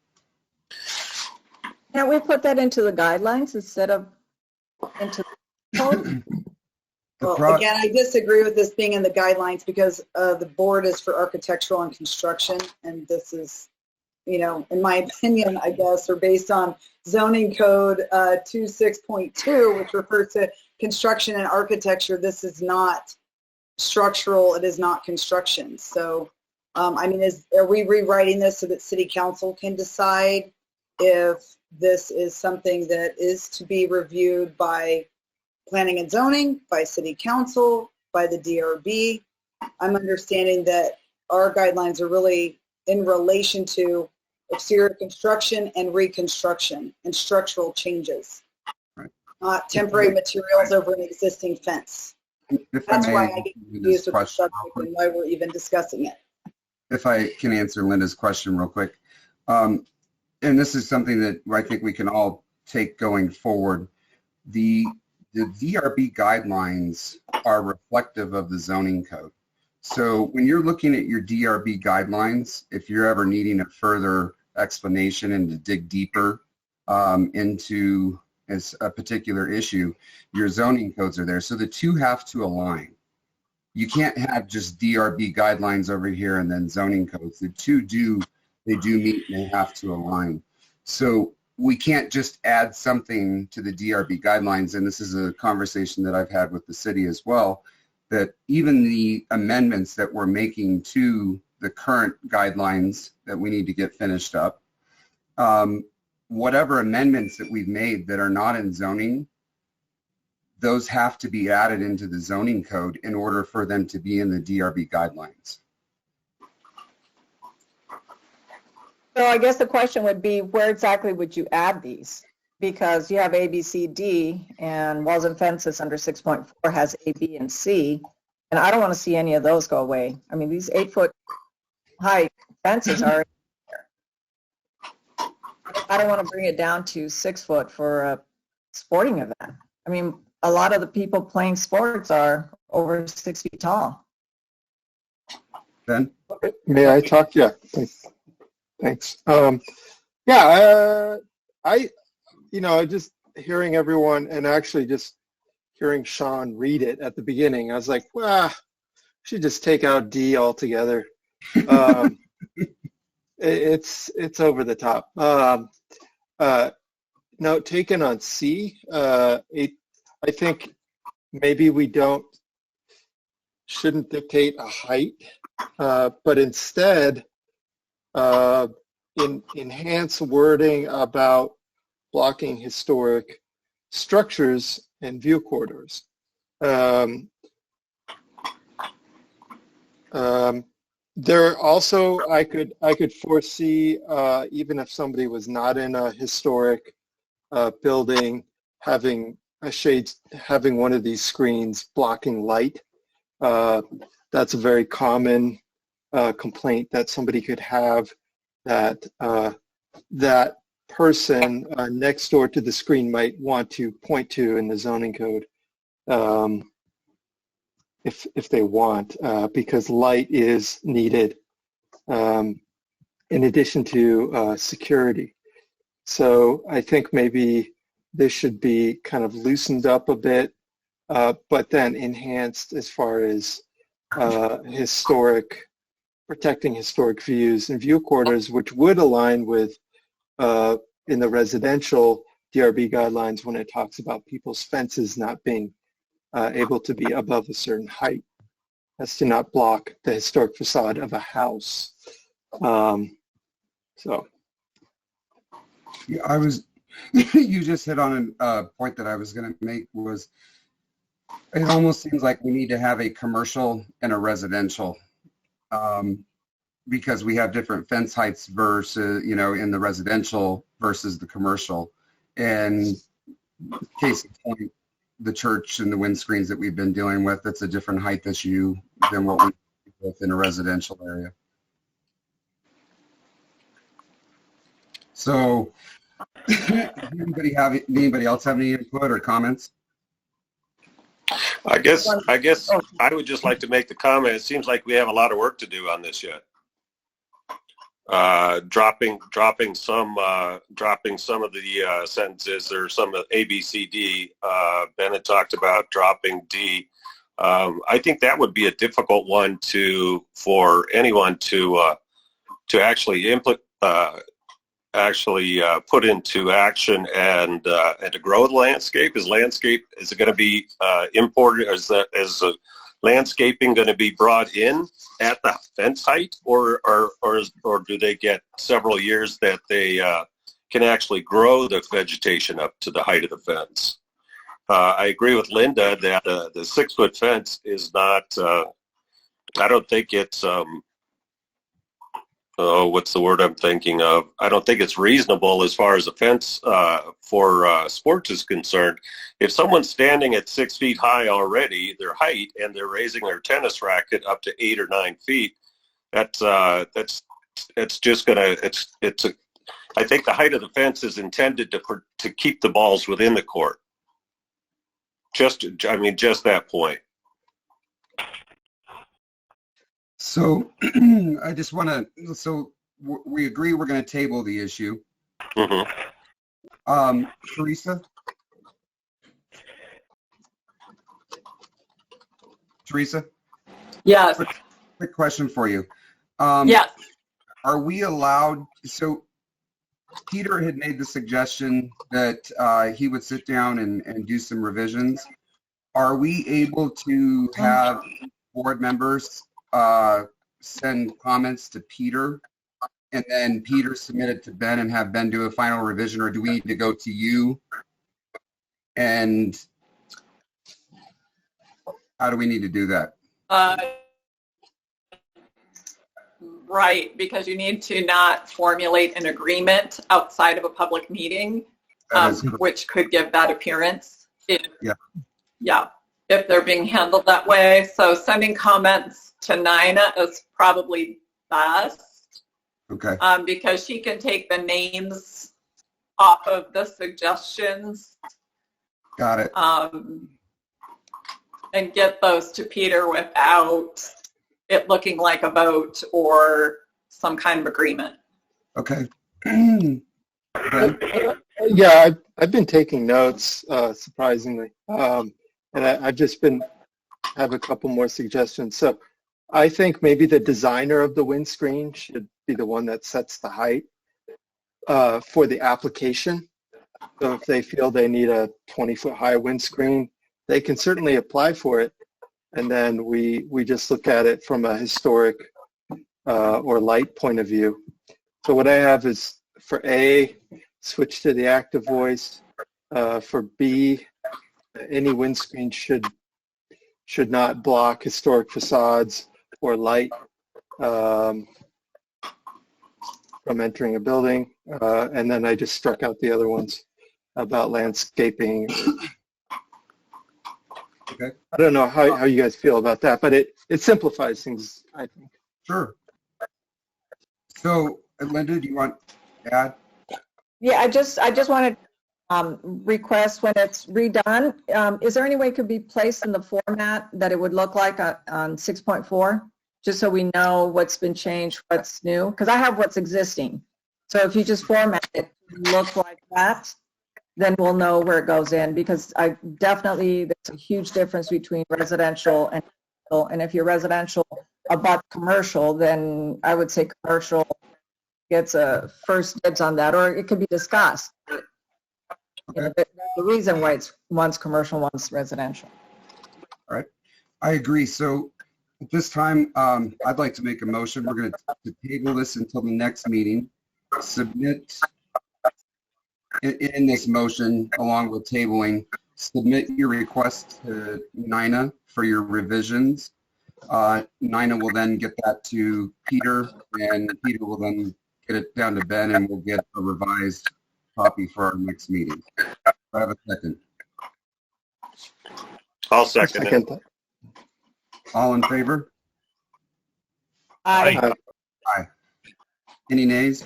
Can't we put that into the guidelines instead of into the code? Well, again, I disagree with this being in the guidelines because the board is for architectural and construction, and this is, you know, in my opinion, I guess, or based on zoning code 26.2, which refers to construction and architecture. This is not structural. It is not construction. So, I mean, are we rewriting this so that city council can decide if this is something that is to be reviewed by planning and zoning, by city council, by the DRB? I'm understanding that our guidelines are really in relation to exterior construction and reconstruction and structural changes, not temporary materials over an existing fence. That's why I get confused with the subject and why we're even discussing it. If I can answer Linda's question real quick. And this is something that I think we can all take going forward. The DRB guidelines are reflective of the zoning code. So when you're looking at your DRB guidelines, if you're ever needing a further explanation and to dig deeper into a particular issue, your zoning codes are there. So the two have to align. You can't have just DRB guidelines over here and then zoning codes. The two do meet and they have to align. So we can't just add something to the DRB guidelines, and this is a conversation that I've had with the city as well, that even the amendments that we're making to the current guidelines that we need to get finished up, whatever amendments that we've made that are not in zoning, those have to be added into the zoning code in order for them to be in the DRB guidelines. So I guess the question would be, where exactly would you add these? Because you have A, B, C, D, and walls and fences under 6.4 has A, B, and C, and I don't want to see any of those go away. I mean, these 8-foot high fences are, I don't want to bring it down to 6 foot for a sporting event. I mean, a lot of the people playing sports are over 6 feet tall. Ben? May I talk? Yeah, thanks. Just hearing everyone and actually just hearing Sean read it at the beginning, I was like, well, should just take out D altogether. It's over the top. Note taken on C. I think maybe we shouldn't dictate a height, but instead enhance wording about blocking historic structures and view corridors. There also, I could foresee, even if somebody was not in a historic building, having one of these screens blocking light. That's a very common complaint that somebody could have, that that person next door to the screen might want to point to in the zoning code, if they want, because light is needed in addition to security. So I think maybe this should be kind of loosened up a bit, but then enhanced as far as protecting historic views and view corridors, which would align with in the residential DRB guidelines when it talks about people's fences not being able to be above a certain height, as to not block the historic facade of a house. So. Yeah, you just hit on a point that I was going to make, was it almost seems like we need to have a commercial and a residential, because we have different fence heights versus, in the residential versus the commercial. And case in point, the church and the windscreens that we've been dealing with, that's a different height issue than what we deal with in a residential area. So, anybody else have any input or comments? I guess I would just like to make the comment. It seems like we have a lot of work to do on this yet. Dropping some of the sentences, or some of A, B, C, D. Bennett talked about dropping D. I think that would be a difficult one for anyone to actually put into action and to grow the landscape. Is it going to be imported? Is landscaping going to be brought in at the fence height, or do they get several years that they can actually grow the vegetation up to the height of the fence? I agree with Linda that the 6-foot fence is not. I don't think it's. What's the word I'm thinking of? I don't think it's reasonable as far as a fence for sports is concerned. If someone's standing at 6 feet high already, their height, and they're raising their tennis racket up to 8 or 9 feet, it's just gonna. I think the height of the fence is intended to keep the balls within the court. Just that point. So I just want to, so we agree we're going to table the issue. Mm-hmm. Teresa? Yes. Quick question for you. Yes. Are we allowed, so Peter had made the suggestion that he would sit down and do some revisions. Are we able to have board members send comments to Peter and then Peter submit it to Ben and have Ben do a final revision, or do we need to go to you? And how do we need to do that? Right, because you need to not formulate an agreement outside of a public meeting, which could give that appearance. Yeah, if they're being handled that way. So sending comments to Nina is probably best. Okay. Because she can take the names off of the suggestions. Got it. And get those to Peter without it looking like a vote or some kind of agreement. Okay. Yeah, I've been taking notes, surprisingly, and I've just have a couple more suggestions. So I think maybe the designer of the windscreen should be the one that sets the height for the application. So if they feel they need a 20-foot high windscreen, they can certainly apply for it. And then we just look at it from a historic or light point of view. So what I have is for A, switch to the active voice. For B, any windscreen should not block historic facades or light from entering a building. And then I just struck out the other ones about landscaping. Okay. I don't know how you guys feel about that, but it simplifies things, I think. Sure. So, Linda, do you want to add? Yeah, I just wanted to request when it's redone, is there any way it could be placed in the format that it would look like on 6.4? Just so we know what's been changed, what's new? Because I have what's existing. So if you just format it to look like that, then we'll know where it goes in, because there's a huge difference between residential and commercial. And if you're residential about commercial, then I would say commercial gets a first dibs on that, or it could be discussed. Okay. You know, the reason why it's one's commercial, one's residential. All right. I agree. So at this time, I'd like to make a motion. We're going to table this until the next meeting. Submit in this motion, along with tabling, submit your request to Nina for your revisions. Nina will then get that to Peter, and Peter will then get it down to Ben, and we'll get a revised copy for our next meeting. I have a second. I'll second it. All in favor? Aye. Aye. Any nays?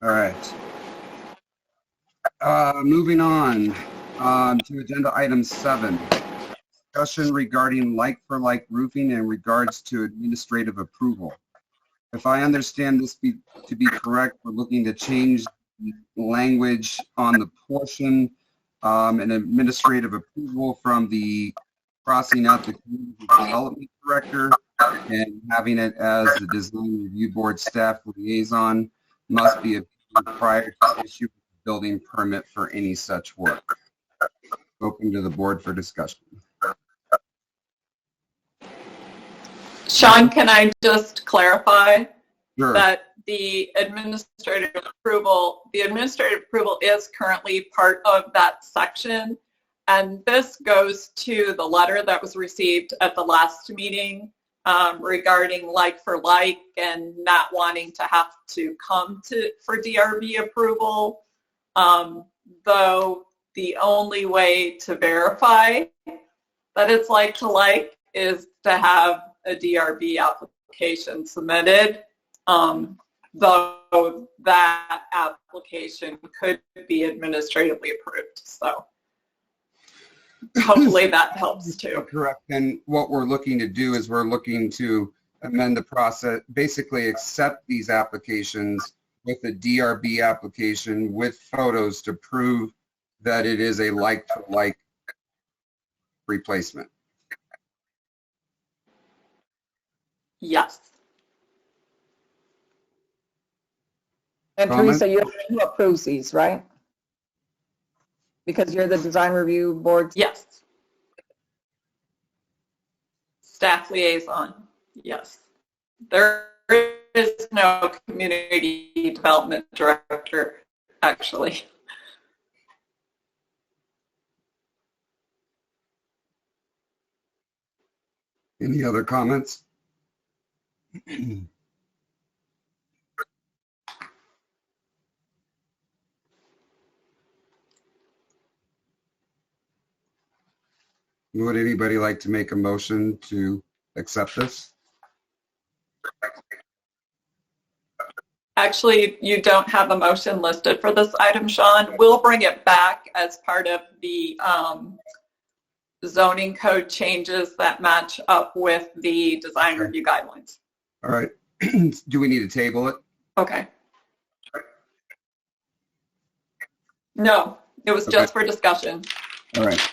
All right. Moving on to agenda item 7. Discussion regarding like-for-like roofing in regards to administrative approval. If I understand this to be correct, we're looking to change the language on the portion and administrative approval from the crossing out the community development director and having it as the design review board staff liaison must be approved prior to issue a building permit for any such work. Open to the board for discussion. Sean, can I just clarify Sure. that the administrative approval is currently part of that section, and this goes to the letter that was received at the last meeting regarding like for like and not wanting to have to come for DRB approval, though the only way to verify that it's like to like is to have a DRB application submitted, though that application could be administratively approved. So hopefully that helps too. Correct. And what we're looking to do is we're looking to amend the process, basically accept these applications with a DRB application with photos to prove that it is a like-for-like replacement. Yes. And Comment? Teresa, you approve these, right? Because you're the design review board. Yes. Staff liaison, yes. There is no community development director, actually. Any other comments? Would anybody like to make a motion to accept this? Actually, you don't have a motion listed for this item, Sean. We'll bring it back as part of the zoning code changes that match up with the design review guidelines. All right. Do we need to table it? Okay. No, it was just for discussion. All right.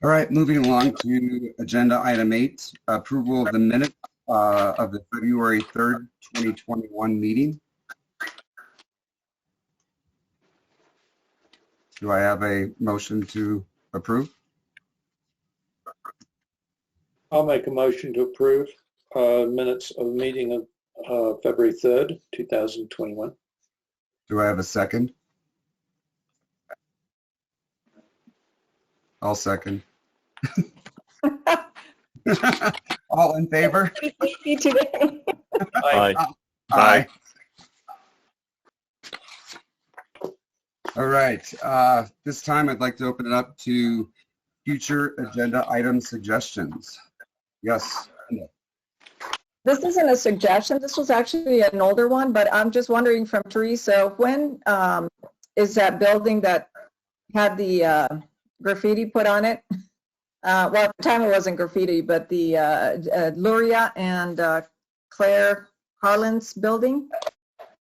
All right, moving along to agenda item 8, approval of the minutes of the February 3rd, 2021 meeting. Do I have a motion to approve? I'll make a motion to approve minutes of the meeting of February 3rd, 2021. Do I have a second? I'll second. All in favor? Aye. Aye. All right. This time I'd like to open it up to future agenda item suggestions. Yes. This isn't a suggestion. This was actually an older one, but I'm just wondering from Teresa, when is that building that had the graffiti put on it? Well, at the time it wasn't graffiti, but the Luria and Claire Harlan's building?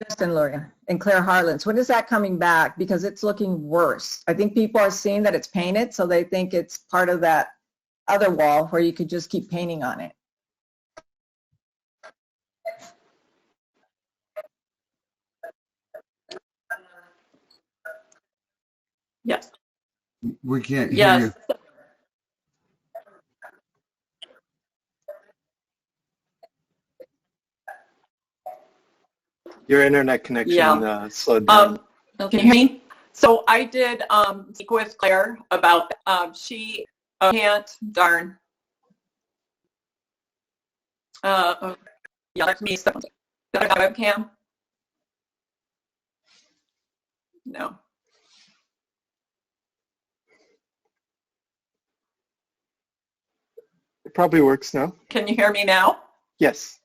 Justin Luria and Claire Harlan's. When is that coming back? Because it's looking worse. I think people are seeing that it's painted, so they think it's part of that other wall where you could just keep painting on it. Yes. We can't hear you. Yes. Your internet connection slowed down. Can you hear me? So I did speak with Claire about she can't, darn. Yeah, let me step on the webcam. No. It probably works now. Can you hear me now? Yes.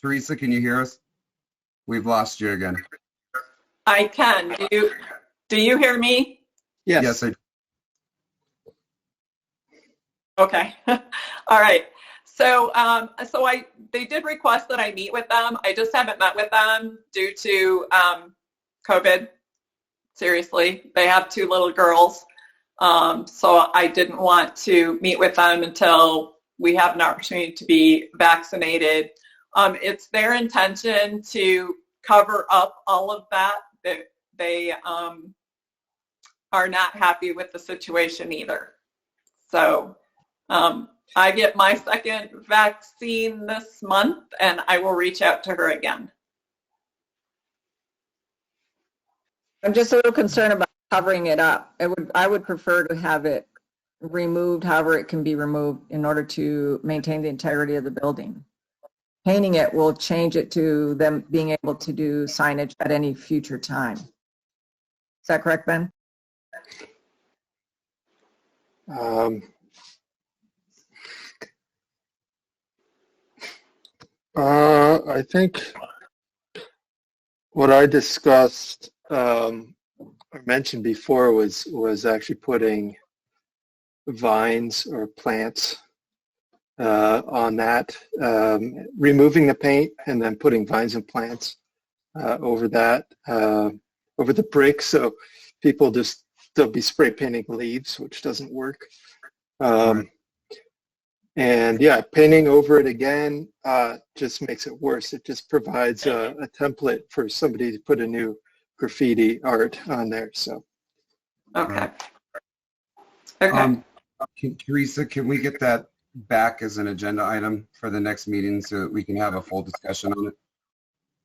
Teresa, can you hear us? We've lost you again. I can. Do you hear me? Yes. Yes, I Okay. All right. So, they did request that I meet with them. I just haven't met with them due to COVID. Seriously, they have 2 little girls. So I didn't want to meet with them until we have an opportunity to be vaccinated. It's their intention to cover up all of that. They are not happy with the situation either. So I get my second vaccine this month, and I will reach out to her again. I'm just a little concerned about covering it up. I would prefer to have it removed however it can be removed in order to maintain the integrity of the building. Painting it will change it to them being able to do signage at any future time. Is that correct, Ben? I think what I discussed or mentioned before was actually putting vines or plants on that, removing the paint and then putting vines and plants over that. over the brick, so people they'll be spray painting leaves, which doesn't work. And yeah, painting over it again just makes it worse. It just provides a template for somebody to put a new graffiti art on there. So. Okay. Okay. Teresa, can we get that back as an agenda item for the next meeting so that we can have a full discussion on it?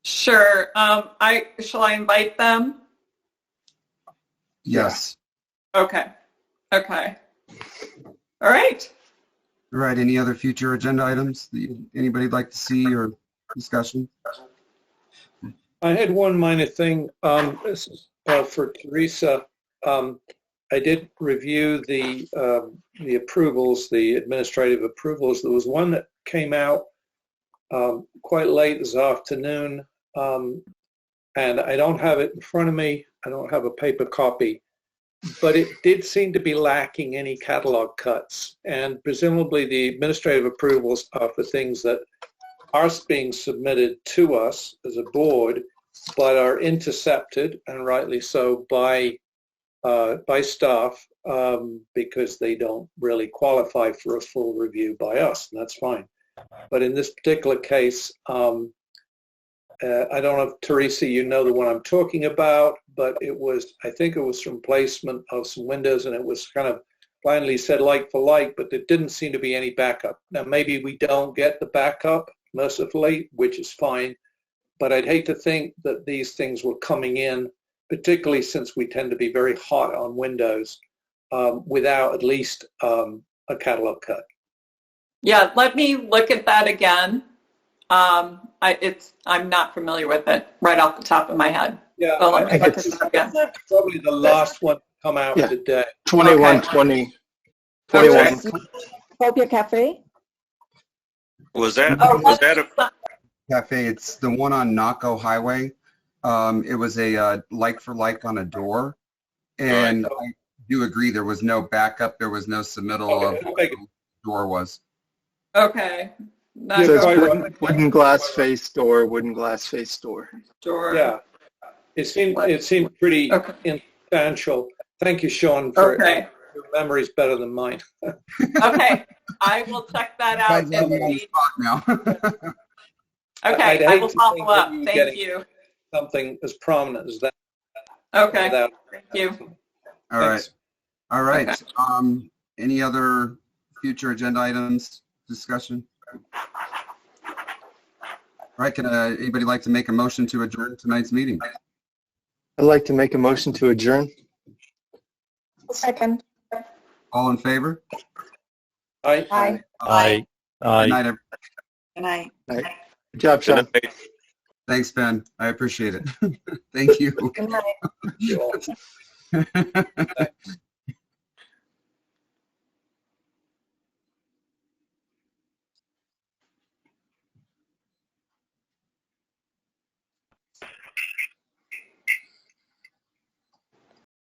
Sure. Shall I invite them? Yes. Okay. Okay. All right. All right. Any other future agenda items that anybody'd like to see or discussion? I had one minor thing. This is for Teresa. I did review the approvals, the administrative approvals. There was one that came out quite late this afternoon, and I don't have it in front of me. I don't have a paper copy, but it did seem to be lacking any catalog cuts, and presumably the administrative approvals are for things that are being submitted to us as a board, but are intercepted, and rightly so, by staff because they don't really qualify for a full review by us, and that's fine. But in this particular case, I don't know if, Teresa, you know the one I'm talking about, but I think it was from placement of some windows, and it was kind of finally said like for like, but there didn't seem to be any backup. Now, maybe we don't get the backup, mercifully, which is fine, but I'd hate to think that these things were coming in, particularly since we tend to be very hot on windows, without at least a catalog cut. Yeah, let me look at that again. I'm not familiar with it right off the top of my head. Yeah, so let me look at that again. Probably the last one to come out today. 2120. Okay. Utopia Cafe? Was that a Cafe? It's the one on Naco Highway. It was a like for like on a door, and I do agree there was no backup. There was no submittal of what the door was. Okay. So wooden glass face door, wooden glass face door. Door. Yeah, it seemed pretty insubstantial. Thank you, Sean, for your memory's better than mine. Okay, I will check that out. Now. Okay, I will follow up. Thank you. Something as prominent as that. Okay, thank you. All right. All right. Okay. Any other future agenda items discussion? All right. Can anybody like to make a motion to adjourn tonight's meeting? I'd like to make a motion to adjourn. Second. All in favor? Aye. Aye. Aye. Aye. Good night, everybody. Good night. Good job, Sean. Thanks, Ben. I appreciate it. Thank you. Good night. Thank you all.